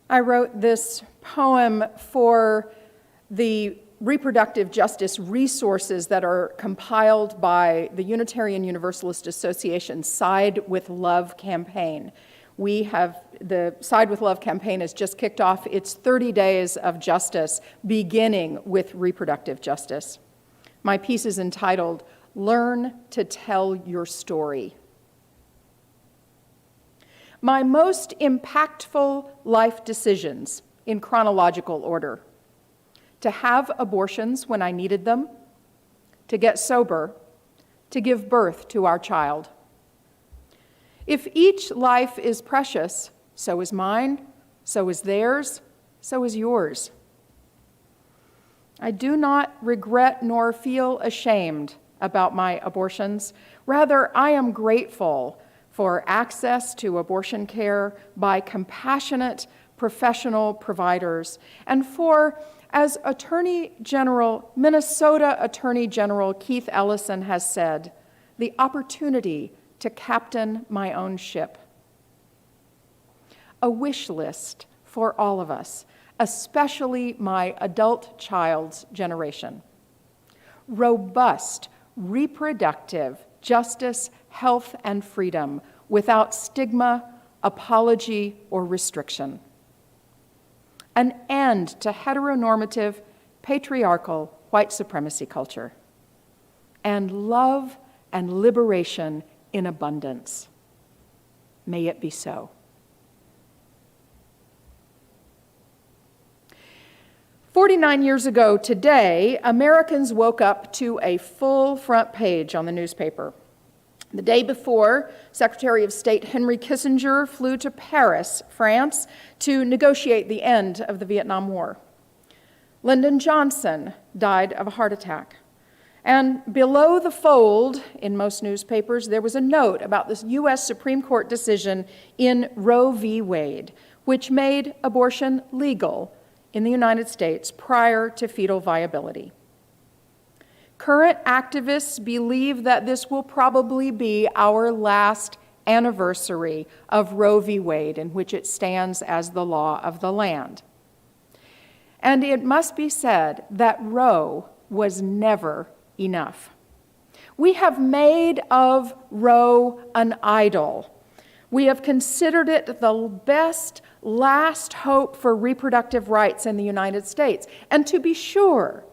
I wrote this poem for the reproductive justice resources that are compiled by the Unitarian Universalist Association Side with Love campaign. The Side with Love campaign has just kicked off its 30 days of justice, beginning with reproductive justice. My piece is entitled, "Learn to Tell Your Story." My most impactful life decisions, in chronological order: to have abortions when I needed them, to get sober, to give birth to our child. If each life is precious, so is mine, so is theirs, so is yours. I do not regret nor feel ashamed about my abortions. Rather, I am grateful for access to abortion care by compassionate professional providers, and for, as Minnesota Attorney General Keith Ellison has said, the opportunity to captain my own ship. A wish list for all of us, especially my adult child's generation. Robust, reproductive justice, health, and freedom without stigma, apology, or restriction. An end to heteronormative, patriarchal white supremacy culture. And love and liberation in abundance. May it be so. "49 years ago today, Americans woke up to a full front page on the newspaper. The day before, Secretary of State Henry Kissinger flew to Paris, France, to negotiate the end of the Vietnam War. Lyndon Johnson died of a heart attack. And below the fold, in most newspapers, there was a note about this U.S. Supreme Court decision in Roe v. Wade, which made abortion legal in the United States prior to fetal viability. Current activists believe that this will probably be our last anniversary of Roe v. Wade, in which it stands as the law of the land. And it must be said that Roe was never enough. We have made of Roe an idol. We have considered it the best last hope for reproductive rights in the United States. And to be sure,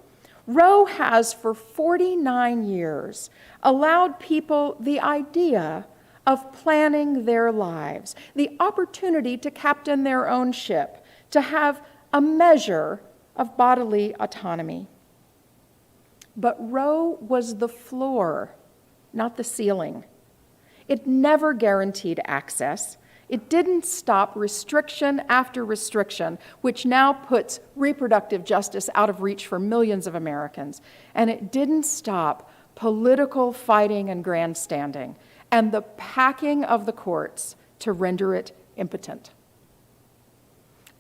Roe has for 49 years allowed people the idea of planning their lives, the opportunity to captain their own ship, to have a measure of bodily autonomy. But Roe was the floor, not the ceiling. It never guaranteed access. It didn't stop restriction after restriction, which now puts reproductive justice out of reach for millions of Americans. And it didn't stop political fighting and grandstanding and the packing of the courts to render it impotent.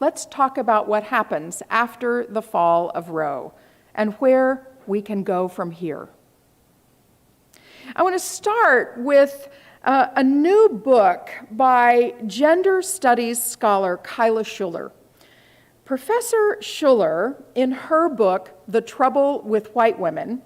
Let's talk about what happens after the fall of Roe and where we can go from here. I want to start with a new book by gender studies scholar Kyla Schuller. Professor Schuller, in her book, The Trouble with White Women,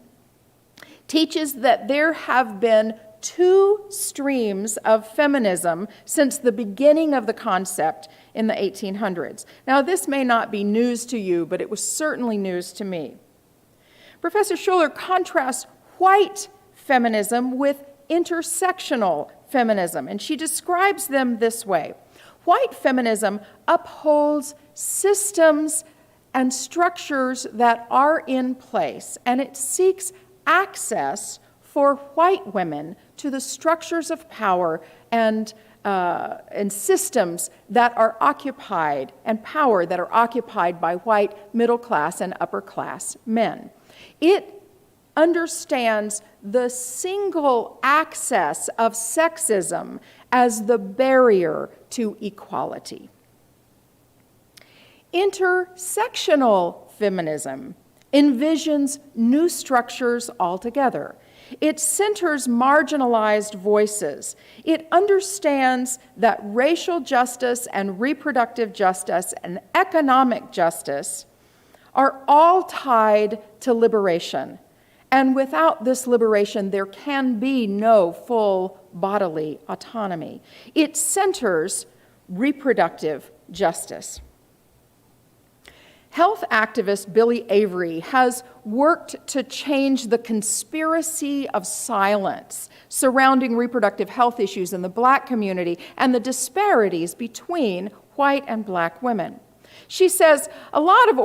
teaches that there have been two streams of feminism since the beginning of the concept in the 1800s. Now, this may not be news to you, but it was certainly news to me. Professor Schuller contrasts white feminism with intersectional feminism, and she describes them this way. White feminism upholds systems and structures that are in place, and it seeks access for white women to the structures of power and systems that are occupied, and power that are occupied by white middle class and upper class men. It understands the single access of sexism as the barrier to equality. Intersectional feminism envisions new structures altogether. It centers marginalized voices. It understands that racial justice and reproductive justice and economic justice are all tied to liberation. And without this liberation, there can be no full bodily autonomy. It centers reproductive justice. Health activist Billy Avery has worked to change the conspiracy of silence surrounding reproductive health issues in the Black community and the disparities between white and Black women. She says a lot of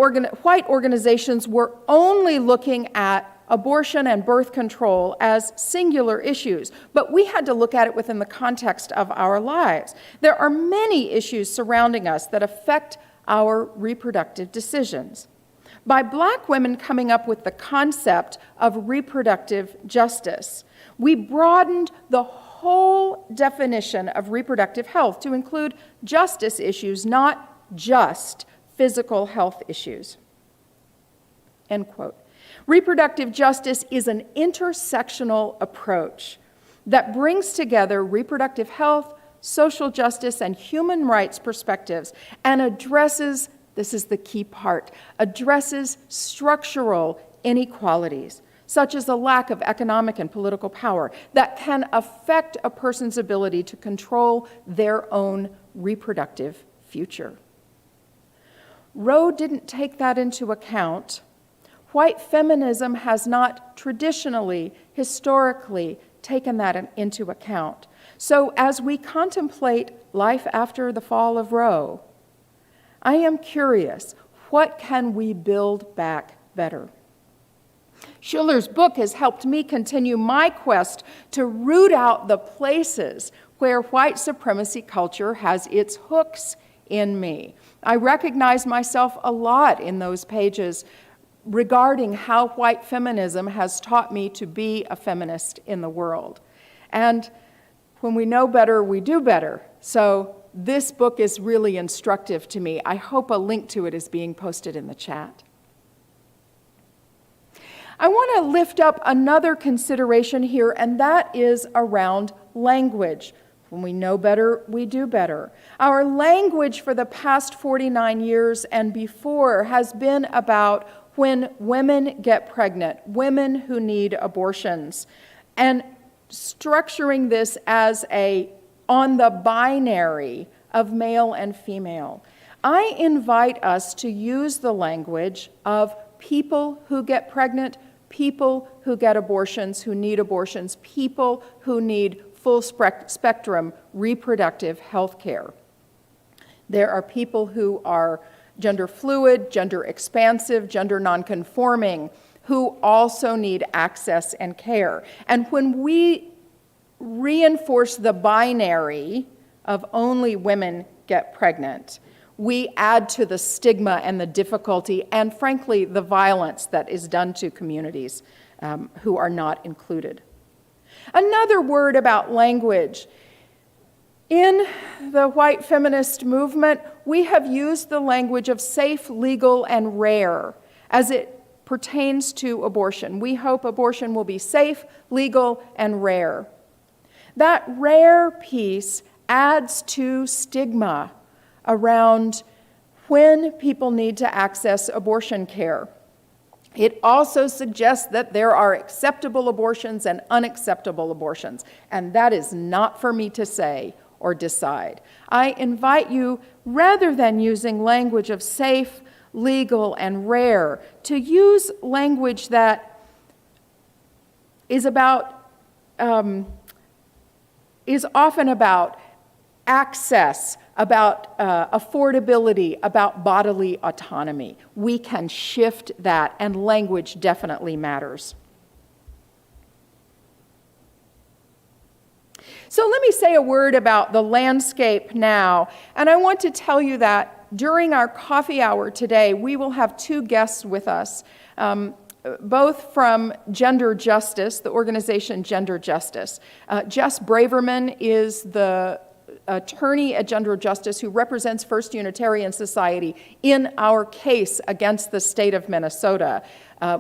white organizations were only looking at abortion and birth control as singular issues, but we had to look at it within the context of our lives. There are many issues surrounding us that affect our reproductive decisions. By Black women coming up with the concept of reproductive justice, we broadened the whole definition of reproductive health to include justice issues, not just physical health issues. End quote. Reproductive justice is an intersectional approach that brings together reproductive health, social justice, and human rights perspectives and addresses, this is the key part, addresses structural inequalities, such as a lack of economic and political power that can affect a person's ability to control their own reproductive future. Roe didn't take that into account. White feminism has not traditionally, historically, taken that into account. So as we contemplate life after the fall of Roe, I am curious, what can we build back better? Schiller's book has helped me continue my quest to root out the places where white supremacy culture has its hooks in me. I recognize myself a lot in those pages regarding how white feminism has taught me to be a feminist in the world. And when we know better, we do better. So this book is really instructive to me. I hope a link to it is being posted in the chat. I want to lift up another consideration here, and that is around language. When we know better, we do better. Our language for the past 49 years and before has been about when women get pregnant, women who need abortions, and structuring this as on the binary of male and female. I invite us to use the language of people who get pregnant, people who get abortions, who need abortions, people who need full spectrum reproductive health care. There are people who are gender fluid, gender expansive, gender nonconforming, who also need access and care. And when we reinforce the binary of only women get pregnant, we add to the stigma and the difficulty and, frankly, the violence that is done to communities who are not included. Another word about language. In the white feminist movement, we have used the language of safe, legal, and rare as it pertains to abortion. We hope abortion will be safe, legal, and rare. That rare piece adds to stigma around when people need to access abortion care. It also suggests that there are acceptable abortions and unacceptable abortions, and that is not for me to say or decide. I invite you, rather than using language of safe, legal, and rare, to use language that is often about access, about affordability, about bodily autonomy. We can shift that, and language definitely matters. So let me say a word about the landscape now, and I want to tell you that during our coffee hour today, we will have two guests with us, both from Gender Justice, the organization Gender Justice. Jess Braverman is the attorney at Gender Justice who represents First Unitarian Society in our case against the state of Minnesota.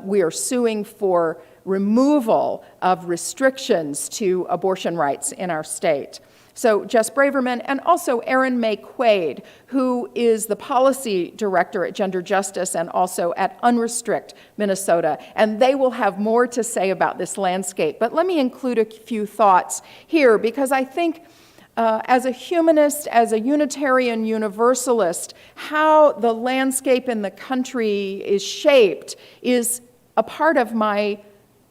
We are suing for removal of restrictions to abortion rights in our state. So Jess Braverman and also Erin May Quaid, who is the policy director at Gender Justice and also at Unrestrict Minnesota. And they will have more to say about this landscape. But let me include a few thoughts here, because I think as a humanist, as a Unitarian Universalist, how the landscape in the country is shaped is a part of my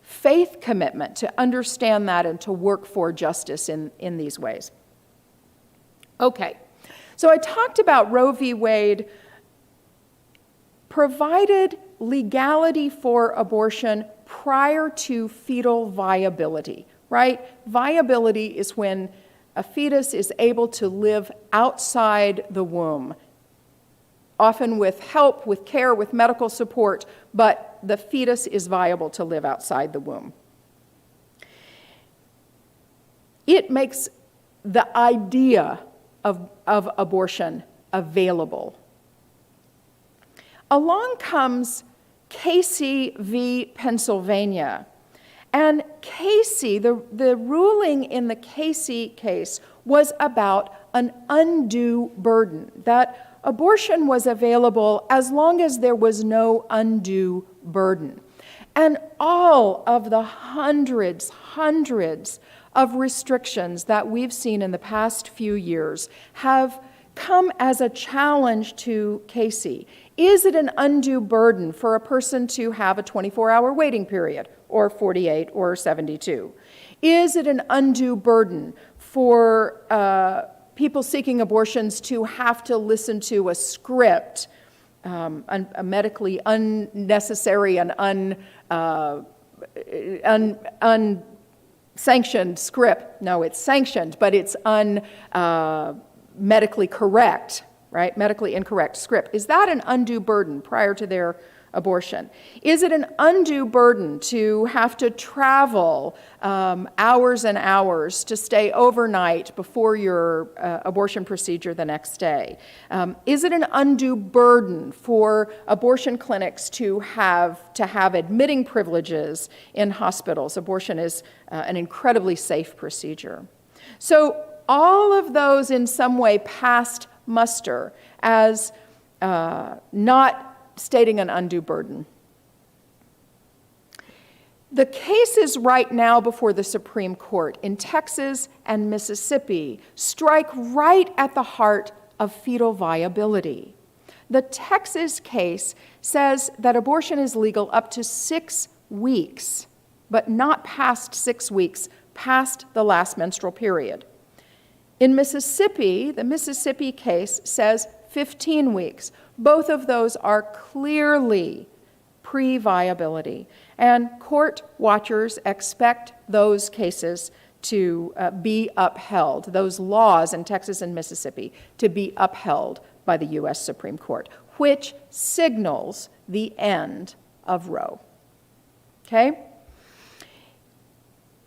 faith commitment to understand that and to work for justice in these ways. Okay, so I talked about Roe v. Wade provided legality for abortion prior to fetal viability, right? Viability is when a fetus is able to live outside the womb, often with help, with care, with medical support, but the fetus is viable to live outside the womb. It makes the idea of abortion available. Along comes Casey v. Pennsylvania. And Casey, the ruling in the Casey case was about an undue burden, that abortion was available as long as there was no undue burden. And all of the hundreds of restrictions that we've seen in the past few years have come as a challenge to Casey. Is it an undue burden for a person to have a 24-hour waiting period, or 48, or 72? Is it an undue burden for people seeking abortions to have to listen to a script, a medically unnecessary and unsanctioned script? No, it's sanctioned, but it's medically correct, right? Medically incorrect script. Is that an undue burden prior to their abortion? Is it an undue burden to have to travel hours and hours to stay overnight before your abortion procedure the next day? Is it an undue burden for abortion clinics to have admitting privileges in hospitals? Abortion is an incredibly safe procedure. So all of those in some way passed muster as not stating an undue burden. The cases right now before the Supreme Court in Texas and Mississippi strike right at the heart of fetal viability. The Texas case says that abortion is legal up to 6 weeks, but not past 6 weeks, past the last menstrual period. In Mississippi, the Mississippi case says 15 weeks. Both of those are clearly pre-viability. And court watchers expect those cases to be upheld, those laws in Texas and Mississippi to be upheld by the U.S. Supreme Court, which signals the end of Roe. Okay?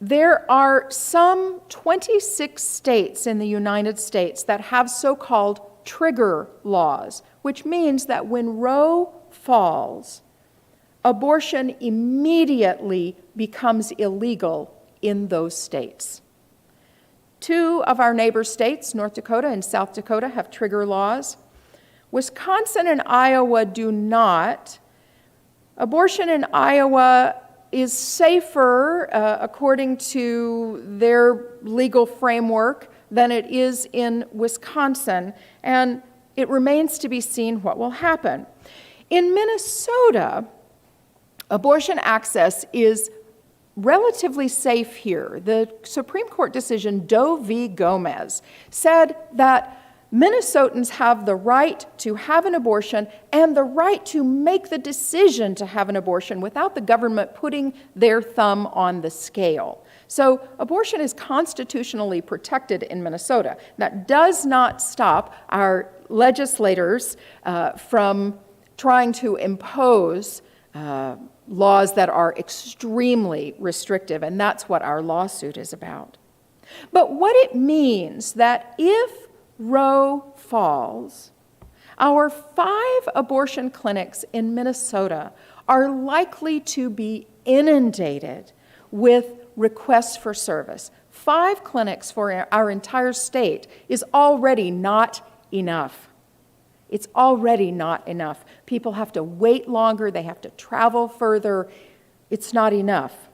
There are some 26 states in the United States that have so-called trigger laws, which means that when Roe falls, abortion immediately becomes illegal in those states. 2 of our neighbor states, North Dakota and South Dakota, have trigger laws. Wisconsin and Iowa do not. Abortion in Iowa is safer, according to their legal framework, than it is in Wisconsin, and it remains to be seen what will happen. In Minnesota, abortion access is relatively safe here. The Supreme Court decision Doe v. Gomez said that Minnesotans have the right to have an abortion and the right to make the decision to have an abortion without the government putting their thumb on the scale. So abortion is constitutionally protected in Minnesota. That does not stop our legislators from trying to impose laws that are extremely restrictive, and that's what our lawsuit is about. But what it means that if Roe falls, our 5 abortion clinics in Minnesota are likely to be inundated with requests for service. 5 clinics for our entire state is already not enough. It's already not enough. People have to wait longer, they have to travel further. It's not enough.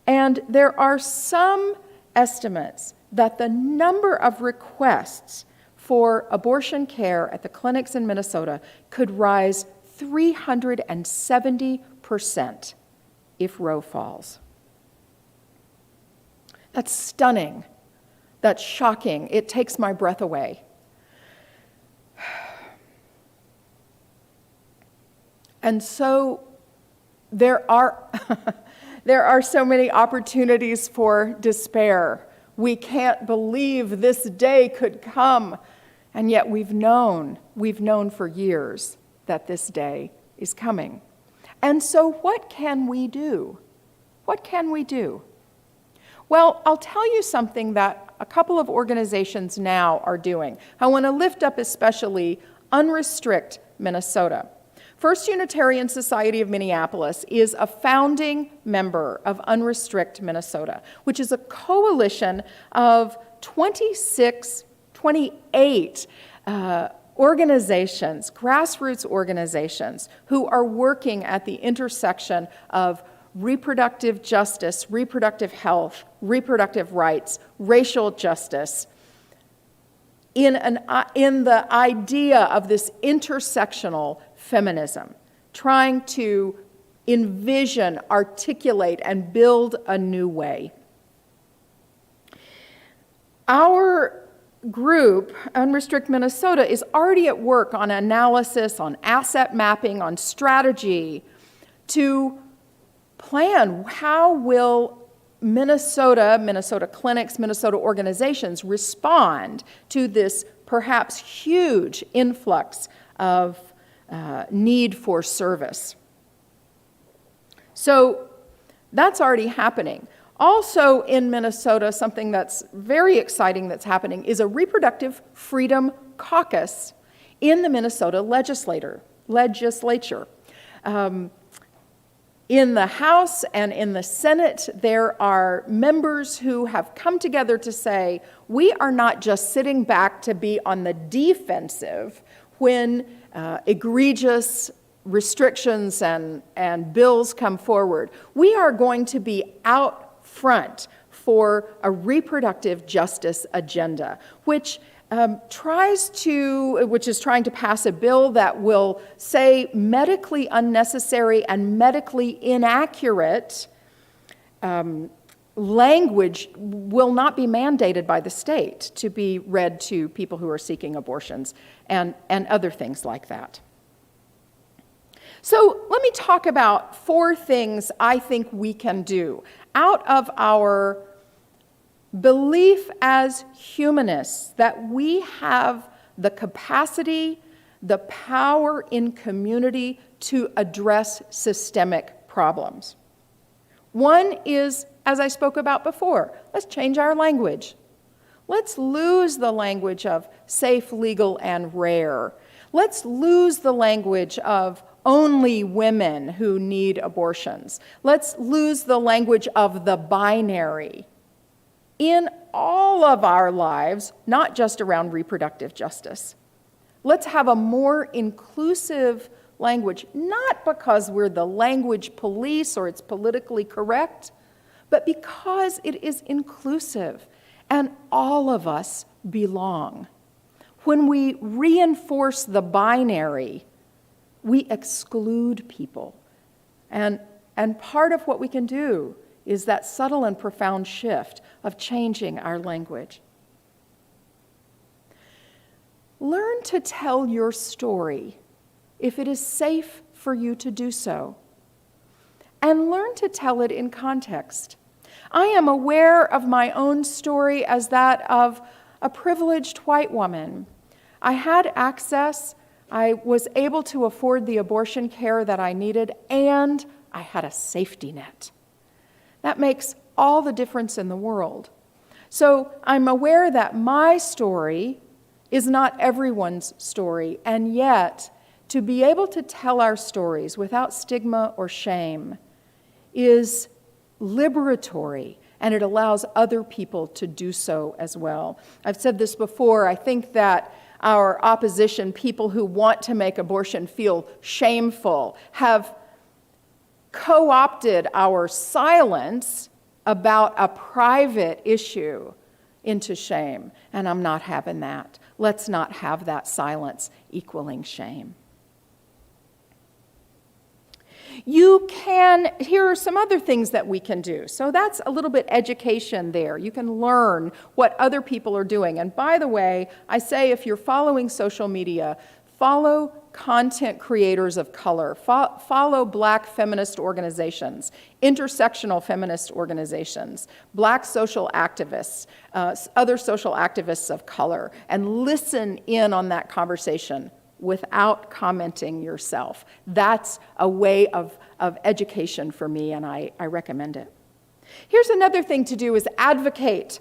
And there are some estimates that the number of requests for abortion care at the clinics in Minnesota could rise 370% if Roe falls. That's stunning. That's shocking. It takes my breath away. And so there are so many opportunities for despair. We can't believe this day could come. And yet we've known for years that this day is coming. And so what can we do? What can we do? Well, I'll tell you something that a couple of organizations now are doing. I want to lift up especially Unrestrict Minnesota. First Unitarian Society of Minneapolis is a founding member of Unrestrict Minnesota, which is a coalition of 28 organizations, grassroots organizations, who are working at the intersection of reproductive justice, reproductive health, reproductive rights, racial justice, in the idea of this intersectional feminism, trying to envision, articulate, and build a new way. Our group, Unrestrict Minnesota, is already at work on analysis, on asset mapping, on strategy to plan how will Minnesota clinics, Minnesota organizations respond to this perhaps huge influx of need for service. So that's already happening. Also in Minnesota, something that's very exciting that's happening is a reproductive freedom caucus in the Minnesota legislature. In the House and in the Senate, there are members who have come together to say, we are not just sitting back to be on the defensive when egregious restrictions and bills come forward. We are going to be out front for a reproductive justice agenda, which is trying to pass a bill that will say medically unnecessary and medically inaccurate language will not be mandated by the state to be read to people who are seeking abortions and other things like that. So let me talk about 4 things I think we can do out of our belief as humanists that we have the capacity, the power in community to address systemic problems. One is, as I spoke about before, let's change our language. Let's lose the language of safe, legal, and rare. Let's lose the language of only women who need abortions. Let's lose the language of the binary in all of our lives, not just around reproductive justice. Let's have a more inclusive language, not because we're the language police or it's politically correct, but because it is inclusive and all of us belong. When we reinforce the binary, we exclude people. And part of what we can do is that subtle and profound shift of changing our language. Learn to tell your story if it is safe for you to do so. And learn to tell it in context. I am aware of my own story as that of a privileged white woman. I had access, I was able to afford the abortion care that I needed, and I had a safety net. That makes all the difference in the world. So I'm aware that my story is not everyone's story, and yet to be able to tell our stories without stigma or shame is liberatory, and it allows other people to do so as well. I've said this before, I think that our opposition, people who want to make abortion feel shameful, have co-opted our silence about a private issue into shame, and I'm not having that. Let's not have that silence equaling shame. Here are some other things that we can do. So that's a little bit education there. You can learn what other people are doing. And by the way, I say if you're following social media, follow content creators of color, follow Black feminist organizations, intersectional feminist organizations, Black social activists, other social activists of color, and listen in on that conversation without commenting yourself. That's a way of education for me, and I recommend it. Here's another thing to do is advocate.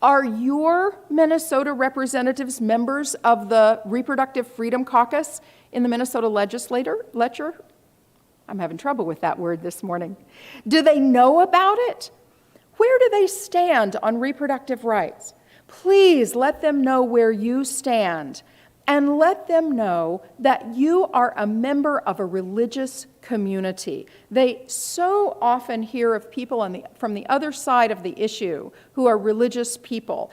Are your Minnesota representatives members of the Reproductive Freedom Caucus in the Minnesota legislature? I'm having trouble with that word this morning. Do they know about it? Where do they stand on reproductive rights? Please let them know where you stand, and let them know that you are a member of a religious community. They so often hear of people from the other side of the issue who are religious people.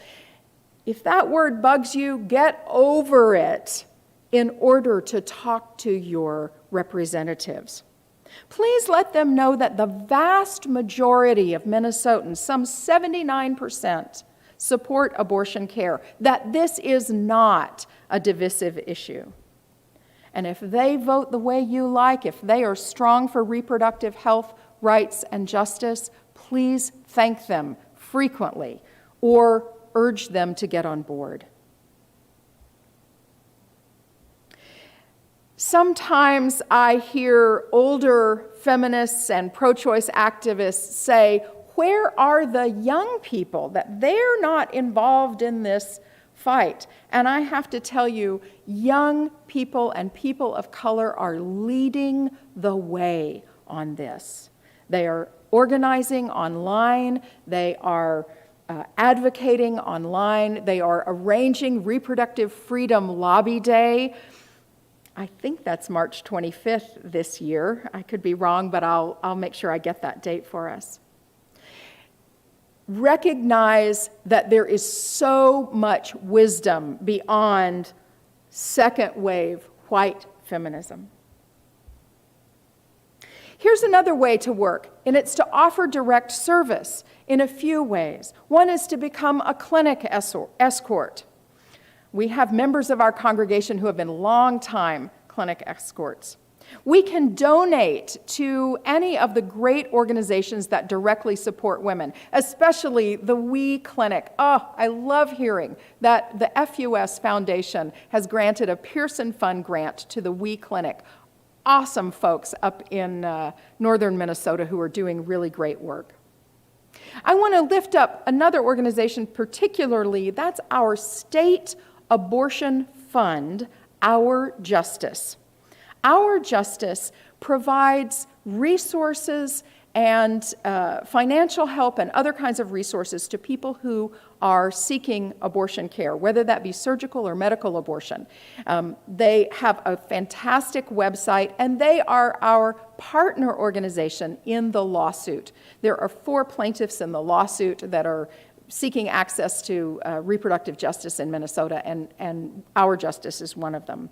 If that word bugs you, get over it in order to talk to your representatives. Please let them know that the vast majority of Minnesotans, some 79%, support abortion care, that this is not a divisive issue. And if they vote the way you like, if they are strong for reproductive health, rights, and justice, please thank them frequently or urge them to get on board. Sometimes I hear older feminists and pro-choice activists say, where are the young people that they're not involved in this fight? And I have to tell you, young people and people of color are leading the way on this. They are organizing online, they are advocating online, they are arranging Reproductive Freedom Lobby Day. I think that's March 25th this year. I could be wrong, but I'll make sure I get that date for us. Recognize that there is so much wisdom beyond second wave white feminism. Here's another way to work, and it's to offer direct service in a few ways. One is to become a clinic escort. We have members of our congregation who have been long-time clinic escorts. We can donate to any of the great organizations that directly support women, especially the We Clinic. Oh, I love hearing that the FUS Foundation has granted a Pearson Fund grant to the We Clinic. Awesome folks up in northern Minnesota who are doing really great work. I want to lift up another organization particularly. That's our state abortion fund, Our Justice. Our Justice provides resources and financial help and other kinds of resources to people who are seeking abortion care, whether that be surgical or medical abortion. They have a fantastic website, and they are our partner organization in the lawsuit. There are 4 plaintiffs in the lawsuit that are seeking access to reproductive justice in Minnesota, and Our Justice is one of them.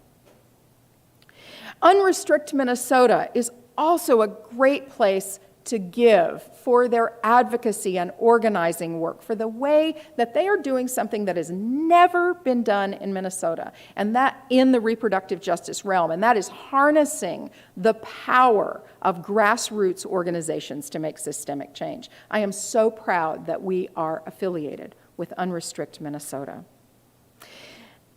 Unrestrict Minnesota is also a great place to give for their advocacy and organizing work, for the way that they are doing something that has never been done in Minnesota, and that in the reproductive justice realm, and that is harnessing the power of grassroots organizations to make systemic change. I am so proud that we are affiliated with Unrestrict Minnesota.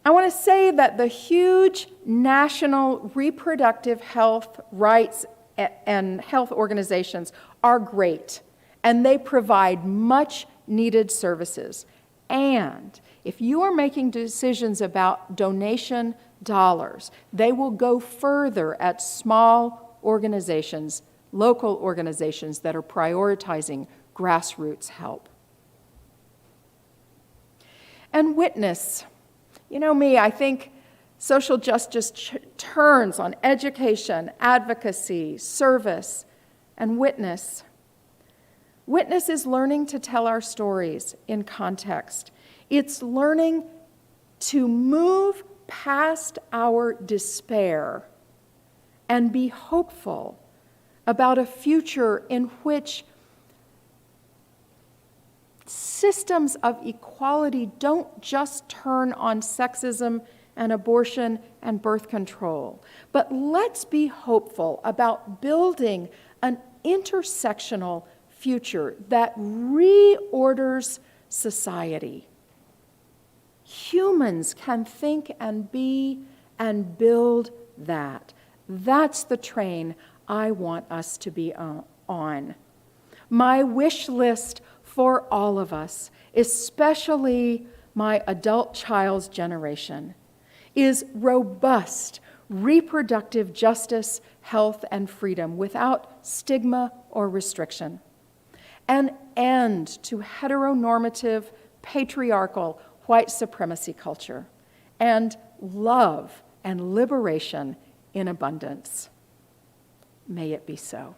I want to say that the huge national reproductive health rights and health organizations are great, and they provide much needed services. And if you are making decisions about donation dollars, they will go further at small organizations, local organizations that are prioritizing grassroots help. And witness. You know me, I think social justice turns on education, advocacy, service, and witness. Witness is learning to tell our stories in context. It's learning to move past our despair and be hopeful about a future in which systems of equality don't just turn on sexism and abortion and birth control, but let's be hopeful about building an intersectional future that reorders society. Humans can think and be and build that. That's the train I want us to be on. My wish list for all of us, especially my adult child's generation, is robust reproductive justice, health, and freedom without stigma or restriction. An end to heteronormative, patriarchal, white supremacy culture, and love and liberation in abundance. May it be so.